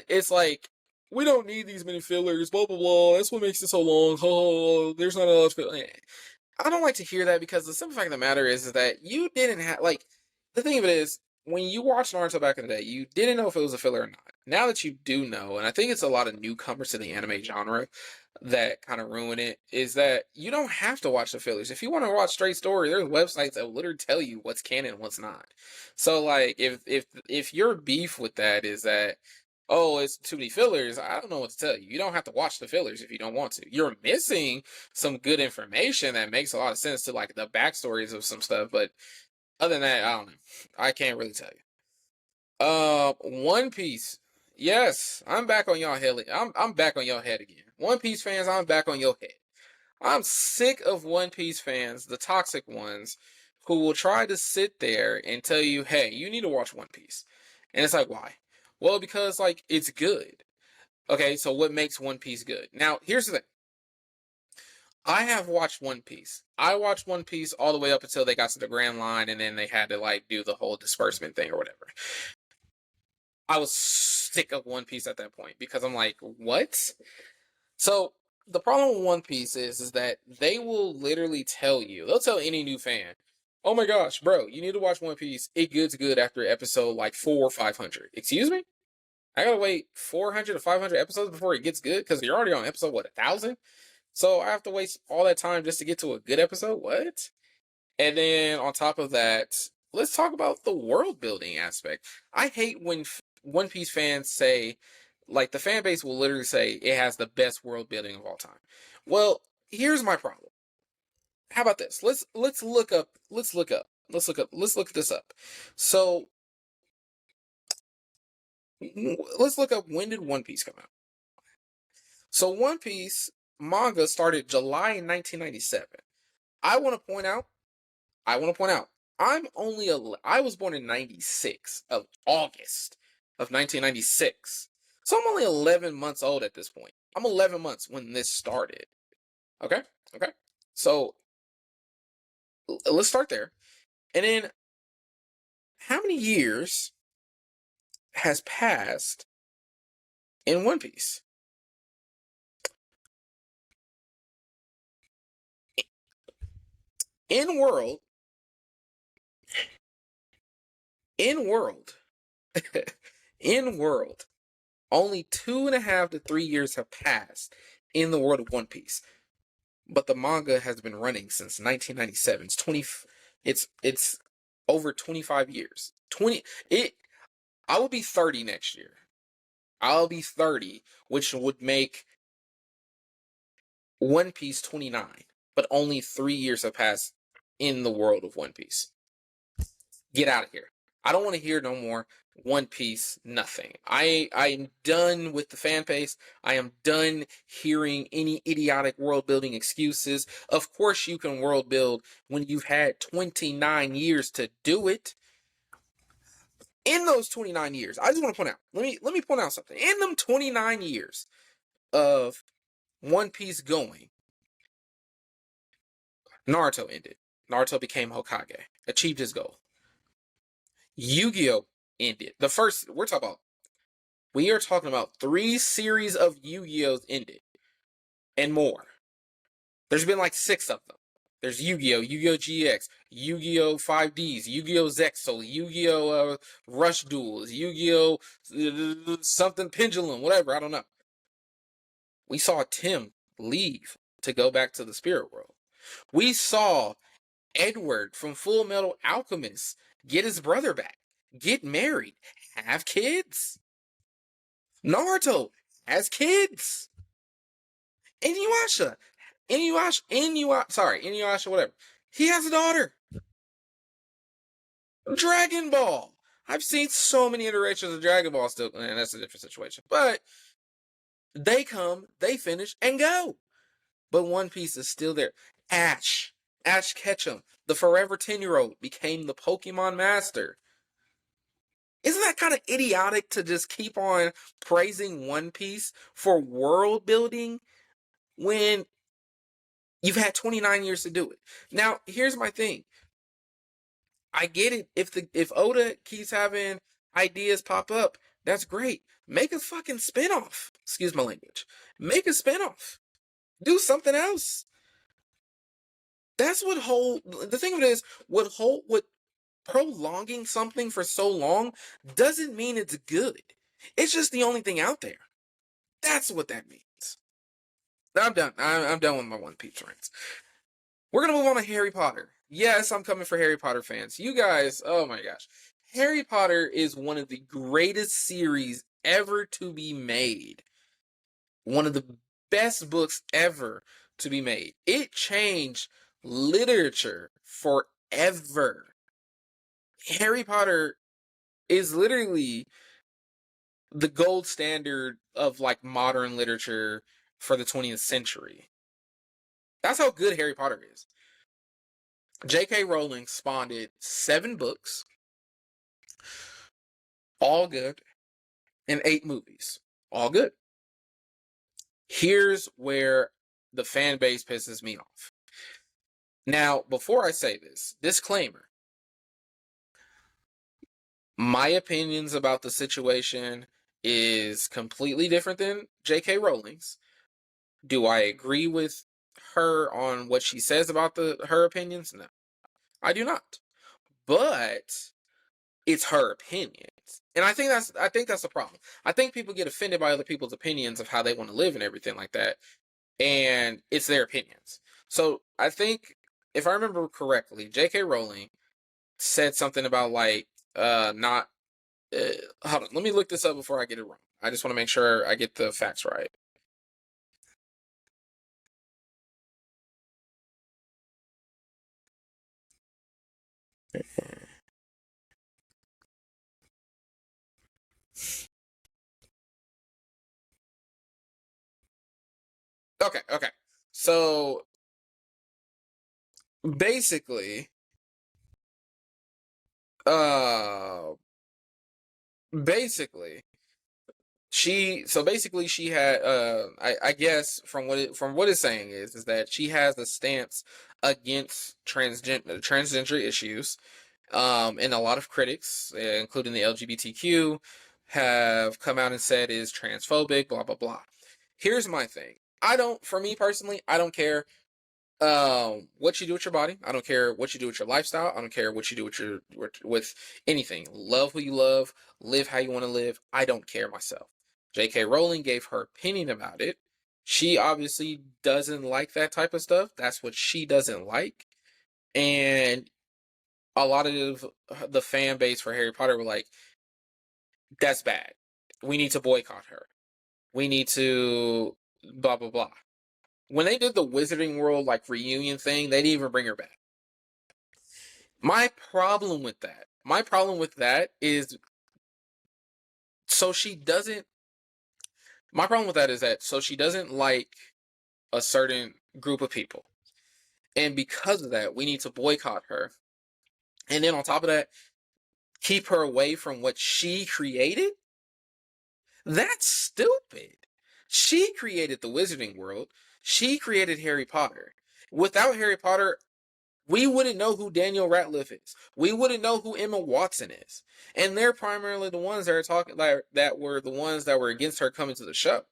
it's like, we don't need these many fillers, blah blah blah. That's what makes it so long. Oh, there's not a lot of fillers. I don't like to hear that, because the simple fact of the matter is that you didn't have, like, the thing of it is, when you watched Naruto back in the day, you didn't know if it was a filler or not. Now that you do know, and I think it's a lot of newcomers to the anime genre that kind of ruin it, is that you don't have to watch the fillers. If you want to watch straight story, there's websites that will literally tell you what's canon and what's not. So like, if your beef with that is that, oh, it's too many fillers, I don't know what to tell you. You don't have to watch the fillers if you don't want to. You're missing some good information that makes a lot of sense to like the backstories of some stuff, but other than that, I don't know. I can't really tell you. One Piece. Yes, I'm back on y'all head. I'm back on y'all head again. One Piece fans, I'm back on your head. I'm sick of One Piece fans, the toxic ones, who will try to sit there and tell you, hey, you need to watch One Piece. And it's like, why? Well, because, like, it's good. Okay, so what makes One Piece good? Now, here's the thing. I have watched One Piece. I watched One Piece all the way up until they got to the Grand Line, and then they had to, like, do the whole disbursement thing or whatever. I was sick of One Piece at that point because I'm like, what? So the problem with One Piece is that they will literally tell you, they'll tell any new fan, oh my gosh, bro, you need to watch One Piece. It gets good after episode like 4 or 500. Excuse me? I gotta wait 400 to 500 episodes before it gets good because you're already on episode, what, 1,000? So I have to waste all that time just to get to a good episode? What? And then on top of that, let's talk about the world building aspect. I hate when One Piece fans say, like the fan base will literally say it has the best world building of all time. Well, here's my problem. How about this? Let's look up. Let's look this up. So let's look up, when did One Piece come out? So One Piece manga started July in 1997. I want to point out I was born in 96 of August of 1996. So I'm only 11 months old at this point. I'm 11 months when this started. Okay? Okay. So let's start there. And then how many years has passed in One Piece? In world, in world, in world, only 2.5 to 3 years have passed in the world of One Piece. But the manga has been running since 1997. It's over 25 years. I will be 30 next year. I'll be 30, which would make One Piece 29. But only 3 years have passed in the world of One Piece. Get out of here. I don't want to hear no more One Piece nothing. I'm done with the fan base. I am done hearing any idiotic world building excuses. Of course you can world build when you've had 29 years to do it. In those 29 years, I just want to point out, let me point out something. In them 29 years of One Piece going, Naruto ended. Naruto became Hokage, achieved his goal. Yu-Gi-Oh! Ended. We are talking about 3 series of Yu-Gi-Ohs ended. And more. There's been like 6 of them. There's Yu-Gi-Oh!, Yu-Gi-Oh! GX, Yu-Gi-Oh! 5Ds, Yu-Gi-Oh! Zexal, Yu-Gi-Oh! Rush Duels, Yu-Gi-Oh! Something Pendulum, whatever, I don't know. We saw Tim leave to go back to the spirit world. We saw Edward from Full Metal Alchemist get his brother back, get married, have kids. Naruto has kids. Inuyasha, whatever. He has a daughter. Dragon Ball. I've seen so many iterations of Dragon Ball still, and that's a different situation. But they come, they finish, and go. But One Piece is still there. Ash Ketchum, the forever 10-year-old, became the Pokemon Master. Isn't that kind of idiotic to just keep on praising One Piece for world building when you've had 29 years to do it? Now, here's my thing. I get it. If Oda keeps having ideas pop up, that's great. Make a fucking spinoff. Excuse my language. Make a spinoff. Do something else. That's what the thing of it is, what prolonging something for so long doesn't mean it's good. It's just the only thing out there. That's what that means. I'm done. I'm done with my One Piece rants. We're gonna move on to Harry Potter. Yes, I'm coming for Harry Potter fans. You guys, oh my gosh. Harry Potter is one of the greatest series ever to be made. One of the best books ever to be made. It changed literature forever. Harry Potter is literally the gold standard of like modern literature for the 20th century. That's how good Harry Potter is. J.K. Rowling spawned 7 books, all good, and 8 movies, all good. Here's where the fan base pisses me off. Now, before I say this, disclaimer. My opinions about the situation is completely different than J.K. Rowling's. Do I agree with her on what she says about her opinions? No, I do not. But it's her opinions, and I think that's the problem. I think people get offended by other people's opinions of how they want to live and everything like that, and it's their opinions. So I think, if I remember correctly, J.K. Rowling said something about like not. Hold on, let me look this up before I get it wrong. I just want to make sure I get the facts right. Okay. So basically, uh, basically, she had I guess from what it's saying is that she has a stance against transgender issues, and a lot of critics, including the LGBTQ, have come out and said is transphobic, blah blah blah. Here's my thing. For me personally, I don't care what you do with your body. I don't care what you do with your lifestyle. I don't care what you do with anything. Love who you love, live how you want to live. I don't care myself. J.K. Rowling gave her opinion about it. She obviously doesn't like that type of stuff. That's what she doesn't like. And a lot of the fan base for Harry Potter were like, that's bad. We need to boycott her. We need to blah blah blah. When they did the Wizarding World like reunion thing, they didn't even bring her back. My problem with that is so she doesn't. My problem with that is that so she doesn't like a certain group of people, and because of that, we need to boycott her. And then on top of that, keep her away from what she created. That's stupid. She created the Wizarding World. She created Harry Potter. Without Harry Potter, we wouldn't know who Daniel Radcliffe is. We wouldn't know who Emma Watson is. And they're primarily the ones that are talking like that were the ones that were against her coming to the show.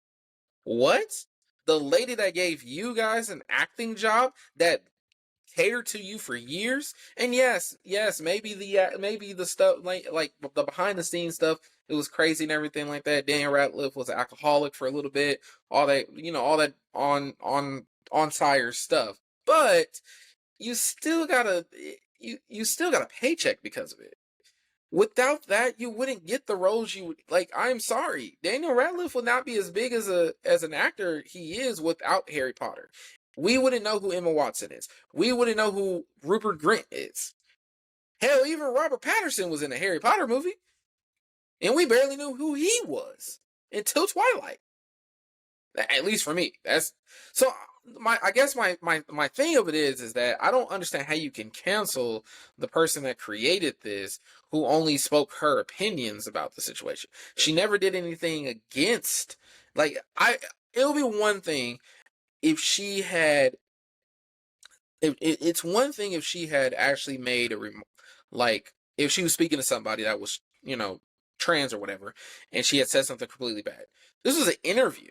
What? The lady that gave you guys an acting job that catered to you for years? And yes, maybe the stuff like the behind the scenes stuff, it was crazy and everything like that. Daniel Radcliffe was an alcoholic for a little bit, all that on sire stuff. But you still got you still got a paycheck because of it. Without that, you wouldn't get the roles you would like. I'm sorry, Daniel Radcliffe would not be as big as an actor he is without Harry Potter. We wouldn't know who Emma Watson is. We wouldn't know who Rupert Grint is. Hell, even Robert Pattinson was in a Harry Potter movie, and we barely knew who he was until Twilight. At least for me. That's so I guess my thing of it is that I don't understand how you can cancel the person that created this who only spoke her opinions about the situation. She never did anything against like I it'll be one thing if she had it's one thing if she had actually made like if she was speaking to somebody that was, trans or whatever, and she had said something completely bad. This was an interview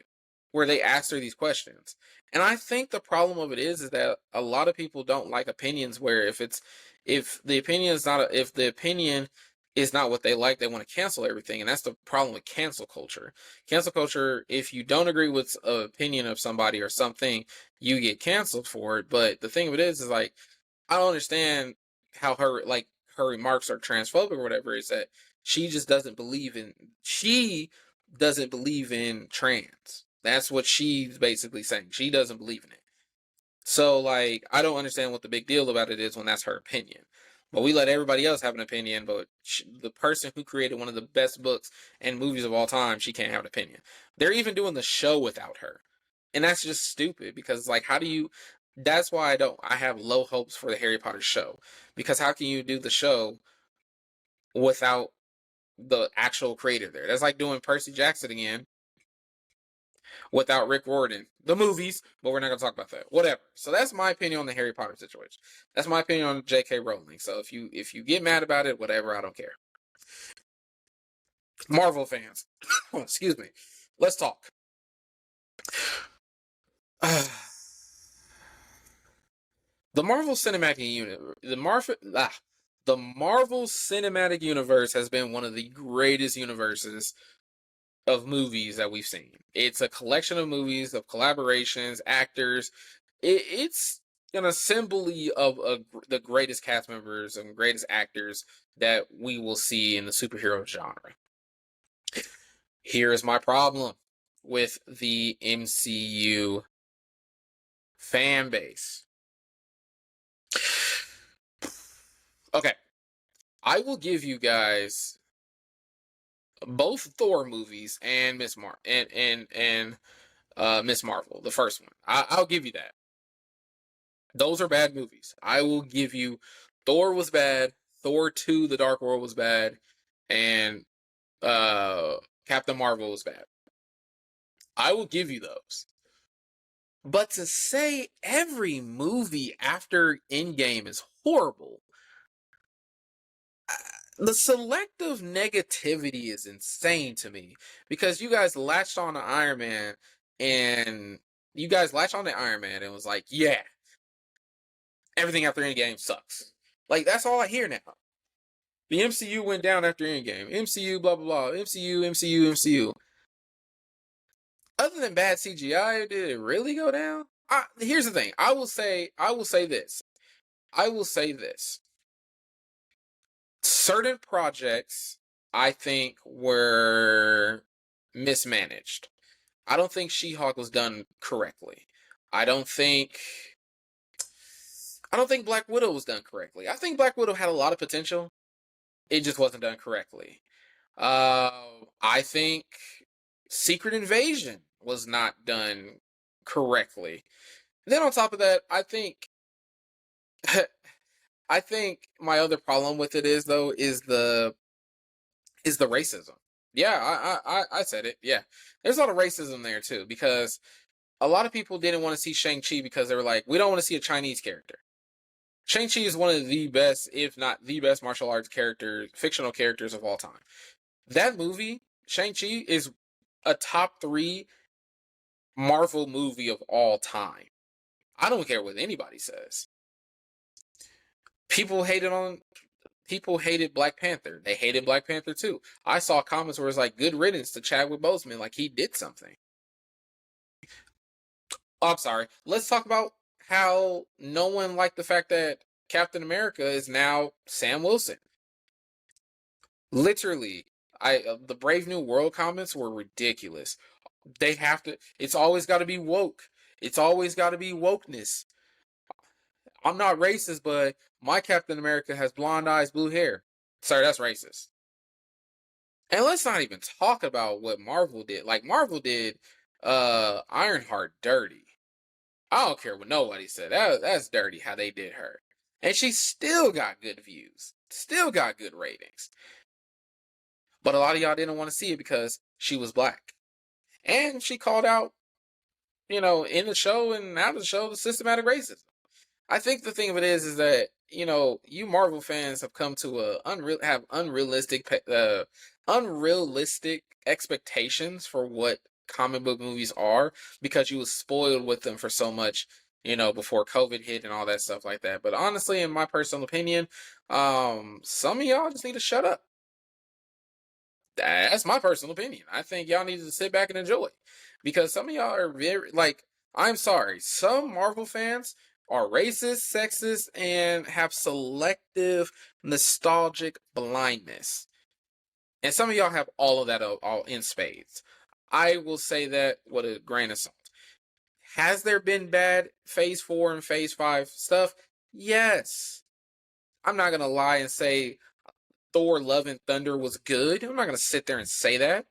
where they asked her these questions. And I think the problem of it is that a lot of people don't like opinions where if the opinion is not if the opinion is not what they like, they want to cancel everything. And that's the problem with cancel culture. Cancel culture, if you don't agree with an opinion of somebody or something, you get canceled for it. But the thing of it is like I don't understand how her remarks are transphobic or whatever. Is that she doesn't believe in trans. That's what she's basically saying. She doesn't believe in it. So like I don't understand what the big deal about it is when that's her opinion. But we let everybody else have an opinion. But the person who created one of the best books and movies of all time, she can't have an opinion. They're even doing the show without her, and that's just stupid. Because like, how do you? That's why I have low hopes for the Harry Potter show. Because how can you do the show without the actual creator there? That's like doing Percy Jackson again without Rick Riordan. The movies, but we're not going to talk about that. Whatever. So that's my opinion on the Harry Potter situation. That's my opinion on J.K. Rowling. So if you get mad about it, whatever, I don't care. Marvel fans, excuse me, let's talk. The Marvel Cinematic Universe, the Marvel Cinematic Universe has been one of the greatest universes of movies that we've seen. It's a collection of movies, of collaborations, actors. It's an assembly of the greatest cast members and greatest actors that we will see in the superhero genre. Here is my problem with the MCU fan base. Okay, I will give you guys both Thor movies and Miss Marvel, the first one. I'll give you that. Those are bad movies. I will give you Thor was bad, Thor 2 The Dark World was bad, and Captain Marvel was bad. I will give you those. But to say every movie after Endgame is horrible, the selective negativity is insane to me, because you guys latched on to Iron Man and was like, yeah, everything after Endgame sucks. Like, that's all I hear now. The MCU went down after Endgame. MCU, blah, blah, blah. MCU. Other than bad CGI, did it really go down? Here's the thing. I will say this. Certain projects, I think, were mismanaged. I don't think She-Hulk was done correctly. I don't think Black Widow was done correctly. I think Black Widow had a lot of potential. It just wasn't done correctly. I think Secret Invasion was not done correctly. Then on top of that, I think my other problem with it is the racism. Yeah, I said it. Yeah. There's a lot of racism there too, because a lot of people didn't want to see Shang-Chi because they were like, we don't want to see a Chinese character. Shang-Chi is one of the best, if not the best, martial arts fictional characters of all time. That movie, Shang-Chi, is a top 3 Marvel movie of all time. I don't care what anybody says. People hated Black Panther. They hated Black Panther too. I saw comments where it's like, good riddance to Chadwick Boseman, like he did something. Oh, I'm sorry. Let's talk about how no one liked the fact that Captain America is now Sam Wilson. Literally, the Brave New World comments were ridiculous. They have to. It's always got to be woke. It's always got to be wokeness. I'm not racist, but my Captain America has blonde eyes, blue hair. Sorry, that's racist. And let's not even talk about what Marvel did. Like, Marvel did Ironheart dirty. I don't care what nobody said. That's dirty how they did her. And she still got good views. Still got good ratings. But a lot of y'all didn't want to see it because she was black. And she called out, in the show and out of the show, the systematic racism. I think the thing of it is that, you Marvel fans have come to have unrealistic expectations for what comic book movies are, because you was spoiled with them for so much, before COVID hit and all that stuff like that. But honestly, in my personal opinion, some of y'all just need to shut up. That's my personal opinion. I think y'all need to sit back and enjoy, because some of y'all are very, like, I'm sorry, some Marvel fans are racist, sexist, and have selective nostalgic blindness. And some of y'all have all of that all in spades. I will say that with a grain of salt. Has there been bad Phase 4 and Phase 5 stuff? Yes. I'm not going to lie and say Thor Love and Thunder was good. I'm not going to sit there and say that.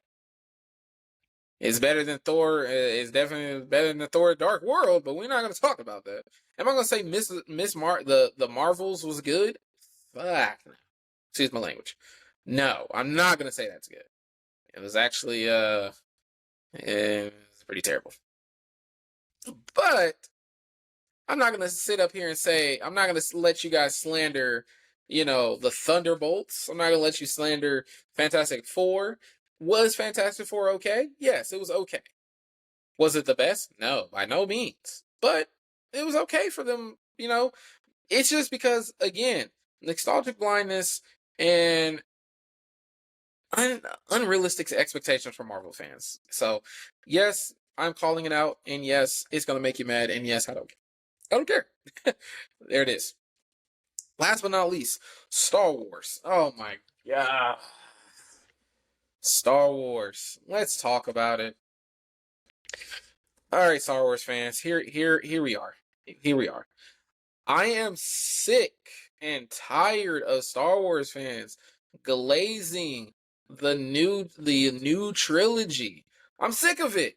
It's better than Thor. It's definitely better than Thor Dark World, but we're not going to talk about that. Am I going to say the Marvels was good? Fuck. Excuse my language. No, I'm not going to say that's good. It was actually, it's pretty terrible. But I'm not going to sit up here and say, I'm not going to let you guys slander, the Thunderbolts. I'm not going to let you slander Fantastic Four. Was Fantastic Four okay? Yes, it was okay. Was it the best? No, by no means. But it was okay for them, you know. It's just because, again, nostalgic blindness and unrealistic expectations from Marvel fans. So, yes, I'm calling it out, and yes, it's gonna make you mad, and yes, I don't care. I don't care. There it is. Last but not least, Star Wars. Oh my god. Star Wars. Let's talk about it. All right, Star Wars fans. Here we are. Here we are. I am sick and tired of Star Wars fans glazing the new trilogy. I'm sick of it.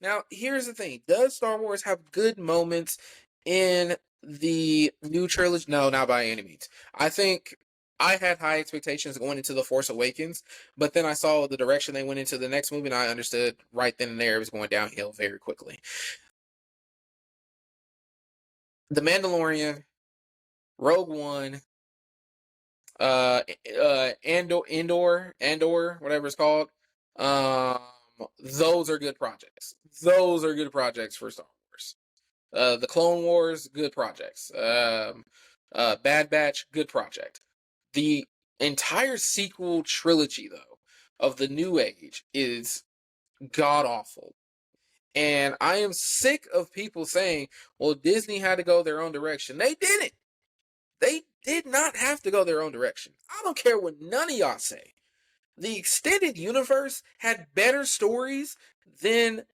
Now here's the thing. Does Star Wars have good moments in the new trilogy? No, not by any means. I think I had high expectations going into The Force Awakens, but then I saw the direction they went into the next movie, and I understood right then and there it was going downhill very quickly. The Mandalorian, Rogue One, Andor, whatever it's called. Um, those are good projects. Those are good projects for Star Wars. The Clone Wars, good projects. Bad Batch, good project. The entire sequel trilogy, though, of the New Age is god awful. And I am sick of people saying, well, Disney had to go their own direction. They didn't. They did not have to go their own direction. I don't care what none of y'all say. The extended universe had better stories than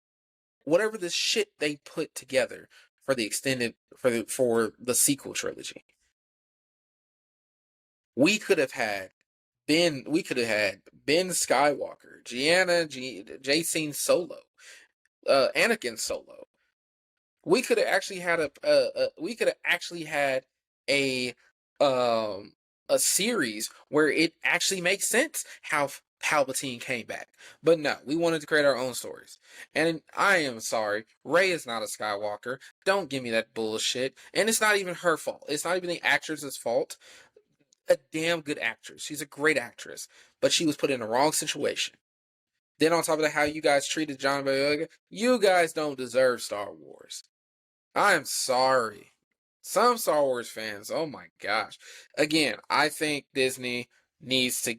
whatever the shit they put together for the extended for the sequel trilogy. We could have had Ben Skywalker, Jacen Solo, Anakin Solo. We could have actually had a um a series where it actually makes sense how Palpatine came back. But no, we wanted to create our own stories. And I am sorry, Rey is not a Skywalker. Don't give me that bullshit. And it's not even her fault. It's not even the actress's fault. A damn good actress. She's a great actress, but she was put in the wrong situation. Then on top of that, how you guys treated John Boyega, you guys don't deserve Star Wars. I'm sorry. Some Star Wars fans, oh my gosh. Again, I think Disney needs to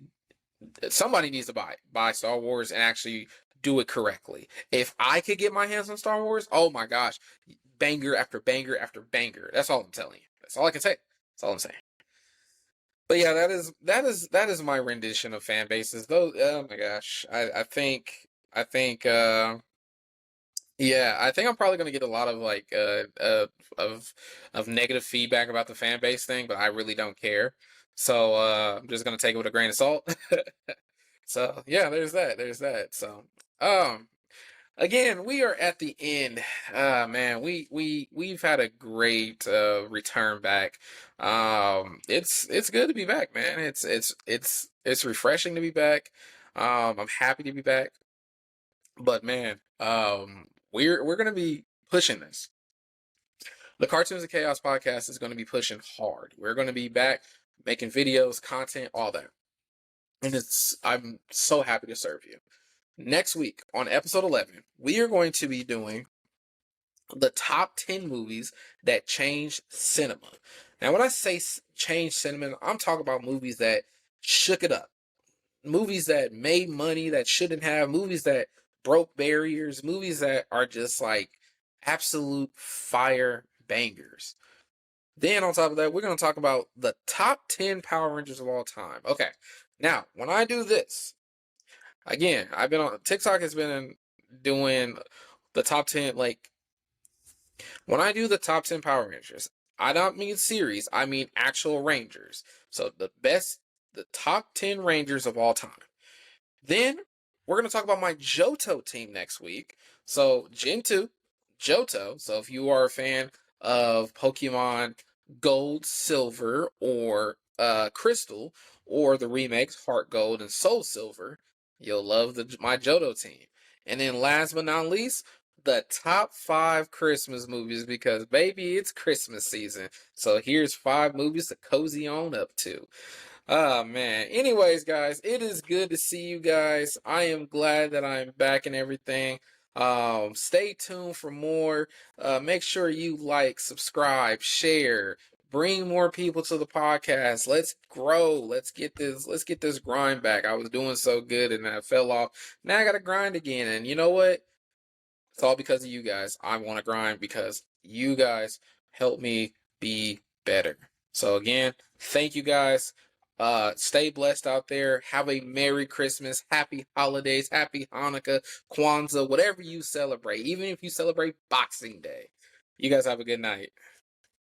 somebody needs to buy Star Wars and actually do it correctly. If I could get my hands on Star Wars, oh my gosh, banger after banger after banger. That's all I'm telling you. That's all I can say. That's all I'm saying. But yeah, that is my rendition of fan bases. Though, oh my gosh, I think yeah, I think I'm probably gonna get a lot of like of negative feedback about the fan base thing, but I really don't care. So I'm just gonna take it with a grain of salt. So yeah, there's that. There's that. So um again, we are at the end. Man, we've had a great return back. It's good to be back, man. It's refreshing to be back. I'm happy to be back. But man, we're gonna be pushing this. The Cartoons of Chaos podcast is gonna be pushing hard. We're gonna be back making videos, content, all that. And I'm so happy to serve you. Next week on episode 11, we are going to be doing the top 10 movies that changed cinema. Now, when I say change cinema, I'm talking about movies that shook it up, movies that made money that shouldn't have, movies that broke barriers, movies that are just like absolute fire bangers. Then on top of that, we're going to talk about the top 10 Power Rangers of all time. Okay. Now, when I do this, again, I've been on TikTok has been doing the top 10 like when I do the top 10 Power Rangers, I don't mean series, I mean actual Rangers. So the top 10 Rangers of all time. Then we're going to talk about my Johto team next week. So Gen 2, Johto. So if you are a fan of Pokemon Gold, Silver, or Crystal, or the remakes Heart Gold and Soul Silver, you'll love my Johto team. And then last but not least, the top 5 Christmas movies because baby, it's Christmas season. So here's 5 movies to cozy on up to. Oh man. Anyways, guys, it is good to see you guys. I am glad that I'm back and everything. Stay tuned for more. Make sure you like, subscribe, share, bring more people to the podcast. Let's grow. Let's get this grind back. I was doing so good and I fell off. Now I gotta grind again. And you know what? It's all because of you guys. I want to grind because you guys help me be better. So again, thank you guys. Stay blessed out there. Have a Merry Christmas, Happy Holidays, Happy Hanukkah, Kwanzaa, whatever you celebrate. Even if you celebrate Boxing Day. You guys have a good night.